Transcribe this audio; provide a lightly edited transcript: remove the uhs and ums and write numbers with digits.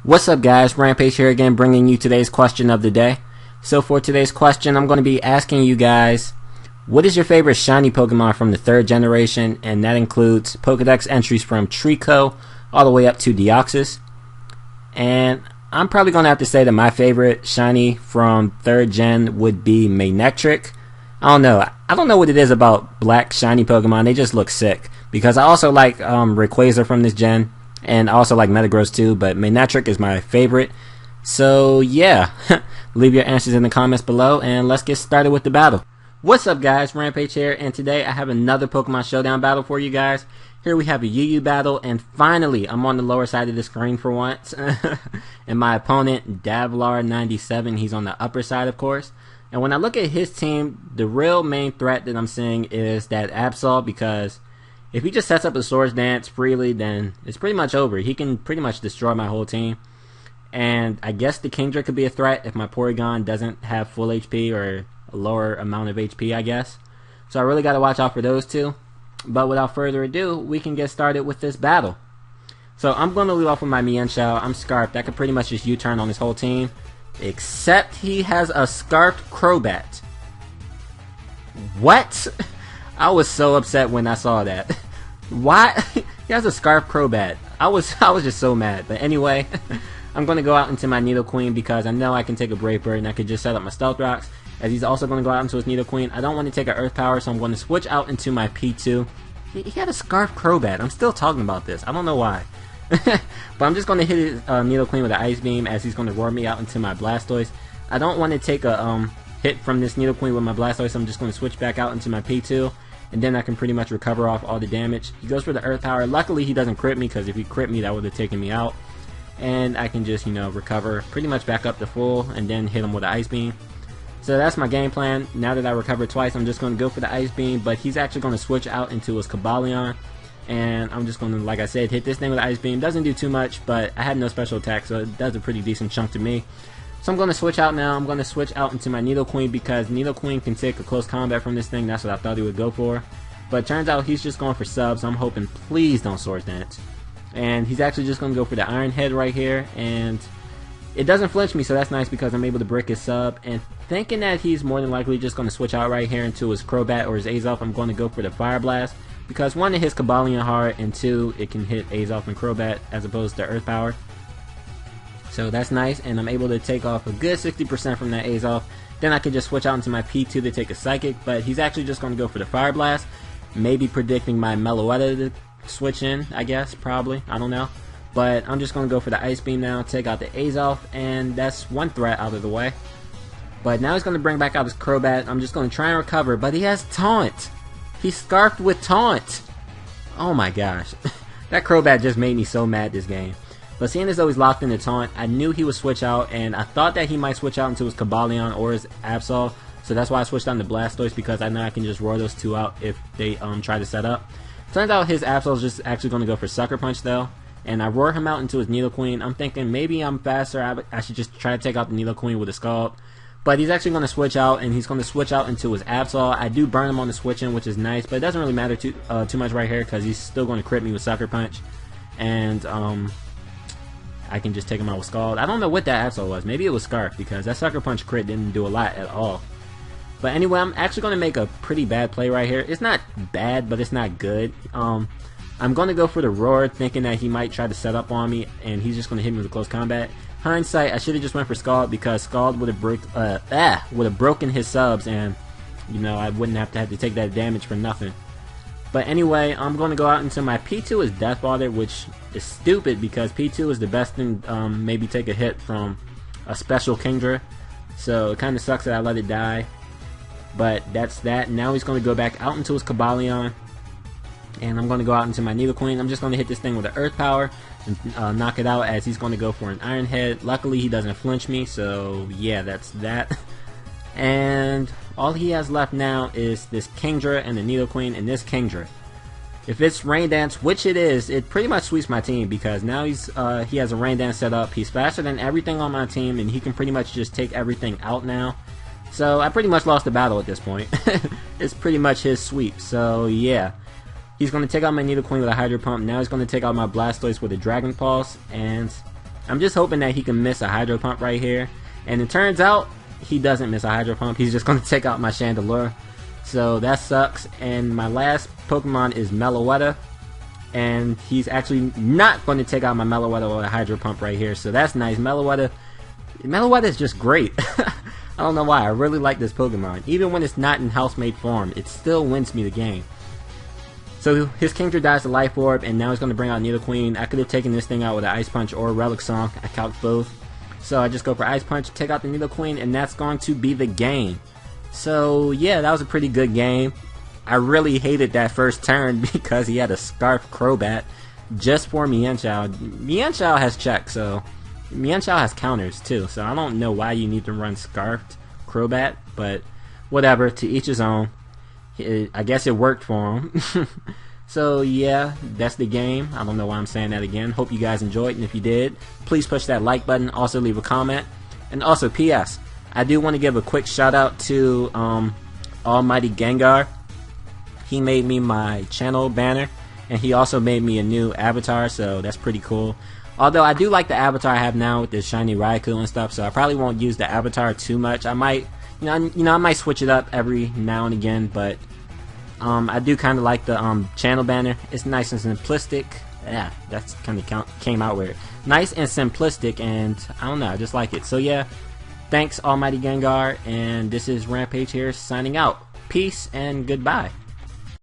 What's up guys, Rampage here again bringing you today's question of the day. So for today's question I'm going to be asking you guys, what is your favorite shiny Pokemon from the 3rd generation? And that includes Pokedex entries from Trico all the way up to Deoxys. And I'm probably going to have to say that my favorite shiny from 3rd gen would be Manectric. I don't know what it is about black shiny Pokemon, they just look sick. Because I also like Rayquaza from this gen. And I also like Metagross too, but Manectric is my favorite. So yeah, leave your answers in the comments below and let's get started with the battle. What's up guys, Rampage here, and today I have another Pokemon Showdown battle for you guys. Here we have a UU battle, and finally I'm on the lower side of the screen for once. And my opponent, Davlar97, he's on the upper side of course. And when I look at his team, the real main threat that I'm seeing is that Absol, because if he just sets up a Swords Dance freely, then it's pretty much over. He can pretty much destroy my whole team. And I guess the Kingdra could be a threat if my Porygon doesn't have full HP or a lower amount of HP, I guess. So I really got to watch out for those two. But without further ado, we can get started with this battle. So I'm going to lead off with my Mienshao. I'm Scarfed. I could pretty much just U-turn on his whole team. Except he has a Scarfed Crobat. What? I was so upset when I saw that. Why? He has a Scarf Crobat. I was just so mad. But anyway, I'm going to go out into my Nidoqueen because I know I can take a Brave Bird and I could just set up my Stealth Rocks. As he's also going to go out into his Nidoqueen. I don't want to take an Earth Power, so I'm going to switch out into my P2. He had a Scarf Crobat. I'm still talking about this. I don't know why. But I'm just going to hit his Nidoqueen with an Ice Beam as he's going to roar me out into my Blastoise. I don't want to take a hit from this Nidoqueen with my Blastoise, so I'm just going to switch back out into my P2. And then I can pretty much recover off all the damage. He goes for the Earth Power. Luckily he doesn't crit me, because if he crit me that would have taken me out. And I can just, recover pretty much back up to full and then hit him with an Ice Beam. So that's my game plan. Now that I recovered twice, I'm just going to go for the Ice Beam, but he's actually going to switch out into his Cobalion. And I'm just going to, like I said, hit this thing with the Ice Beam. Doesn't do too much, but I had no special attack, so it does a pretty decent chunk to me. So I'm going to switch out now. I'm going to switch out into my Nidoqueen because Nidoqueen can take a close combat from this thing. That's what I thought he would go for. But it turns out he's just going for subs. I'm hoping please don't Swords Dance. And he's actually just going to go for the Iron Head right here. And it doesn't flinch me, so that's nice because I'm able to break his sub. And thinking that he's more than likely just going to switch out right here into his Crobat or his Azelf, I'm going to go for the Fire Blast. Because one, it hits Cobalion hard, and two, it can hit Azelf and Crobat as opposed to Earth Power. So that's nice, and I'm able to take off a good 60% from that Azelf. Then I can just switch out into my P2 to take a Psychic, but he's actually just going to go for the Fire Blast. Maybe predicting my Meloetta to switch in, I guess, probably, I don't know. But I'm just going to go for the Ice Beam now, take out the Azelf, and that's one threat out of the way. But now he's going to bring back out his Crobat. I'm just going to try and recover, but he has Taunt. He's Scarfed with Taunt. Oh my gosh. That Crobat just made me so mad this game. But seeing as though he's locked into Taunt, I knew he would switch out, and I thought that he might switch out into his Cobalion or his Absol. So that's why I switched on to Blastoise, because I know I can just roar those two out if they try to set up. Turns out his Absol is just actually going to go for Sucker Punch though. And I roar him out into his Nidoqueen. I'm thinking maybe I'm faster, I should just try to take out the Nidoqueen with a Scald. But he's actually going to switch out, and he's going to switch out into his Absol. I do burn him on the switch-in, which is nice, but it doesn't really matter too much right here, because he's still going to crit me with Sucker Punch. And I can just take him out with Scald. I don't know what that Absol was. Maybe it was Scarf, because that Sucker Punch crit didn't do a lot at all. But anyway, I'm actually going to make a pretty bad play right here. It's not bad, but it's not good. I'm going to go for the Roar, thinking that he might try to set up on me, and he's just going to hit me with a close combat. Hindsight, I should have just went for Scald, because Scald would have broken his subs, and I wouldn't have to take that damage for nothing. But anyway, I'm going to go out into my P2 is Death Water, which is stupid because P2 is the best thing. Maybe take a hit from a special Kingdra, so it kind of sucks that I let it die. But that's that. Now he's going to go back out into his Cobalion. And I'm going to go out into my Nidoqueen. I'm just going to hit this thing with the Earth Power and knock it out, as he's going to go for an Iron Head. Luckily he doesn't flinch me, so yeah, that's that. And all he has left now is this Kingdra and the Nidoqueen, and this Kingdra, if it's Rain Dance, which it is, it pretty much sweeps my team, because now he has a Rain Dance set up. He's faster than everything on my team, and he can pretty much just take everything out now. So I pretty much lost the battle at this point. It's pretty much his sweep, so yeah. He's going to take out my Nidoqueen with a Hydro Pump. Now he's going to take out my Blastoise with a Dragon Pulse. And I'm just hoping that he can miss a Hydro Pump right here. And it turns out he doesn't miss a Hydro Pump. He's just going to take out my Chandelure. So that sucks. And my last Pokemon is Meloetta. And he's actually not going to take out my Meloetta or a Hydro Pump right here. So that's nice. Meloetta is just great. I don't know why. I really like this Pokemon. Even when it's not in Housemate form, it still wins me the game. So his Kingdra dies to Life Orb, and now he's going to bring out Nidoqueen. I could have taken this thing out with an Ice Punch or Relic Song. I calced both. So I just go for Ice Punch, take out the Nidoqueen, and that's going to be the game. So yeah, that was a pretty good game. I really hated that first turn because he had a Scarf Crobat just for Mienshao. Mienshao has check, so Mienshao has counters too, so I don't know why you need to run Scarfed Crobat, but whatever, to each his own. I guess it worked for him. So yeah, that's the game. I don't know why I'm saying that again. Hope you guys enjoyed, and if you did, please push that like button. Also leave a comment. And also, P.S. I do want to give a quick shout out to AlmightyGengar. He made me my channel banner, and he also made me a new avatar, so that's pretty cool. Although I do like the avatar I have now with the shiny Raikou and stuff, so I probably won't use the avatar too much. I might, I might switch it up every now and again, but I do kind of like the channel banner. It's nice and simplistic. Yeah, that's kind of came out weird. Nice and simplistic, and I don't know, I just like it. So yeah, thanks AlmightyGengar, and this is Rampage here signing out. Peace and goodbye.